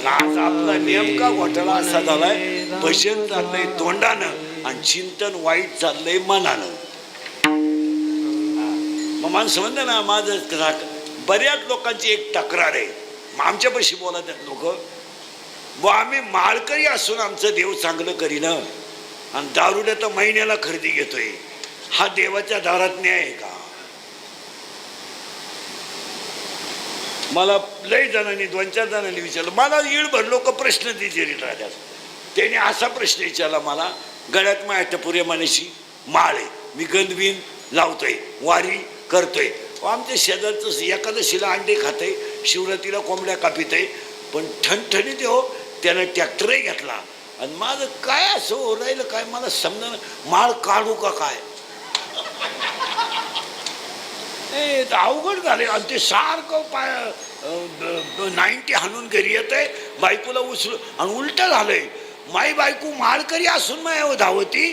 आज आपला नेमका घोटाळा असा झालाय, भजन चाललंय तोंडानं आणि चिंतन वाईट चाललंय मनानं. मग माणसं म्हणते ना, माझं बऱ्याच लोकांची एक तक्रार आहे, आमच्यापाशी बोलत आहेत लोक, व आम्ही माळकरी असून आमचं देव चांगलं करीनं आणि दारुड्या तर महिन्याला खरेदी घेतोय, हा देवाच्या दारात न्याय आहे का? मला लई जणांनी 2-4 जणांनी विचारलं, मला ईळभर लोक प्रश्न विचारित राहतात. त्याने असा प्रश्न विचारला मला, गळ्यात माझ्या टपुऱ्या मानेशी माळ आहे, मी गंधबिन लावतोय, वारी करतोय, आमच्या शेजारचं एकादशीला अंडे खातंय, शिवरात्रीला कोंबड्या कापित आहे, पण ठणठणीत हो त्यानं ट्रॅक्टरही घेतला आणि माझं काय असं हो राहिलं काय मला समजा, माळ काढू का काय? अवघड झाले. आणि ते सारखं 90 हाणून घरी येत आहे, बायकोला उचलून, आणि उलट झालंय, माई बायको माळकरी असून माय धावती.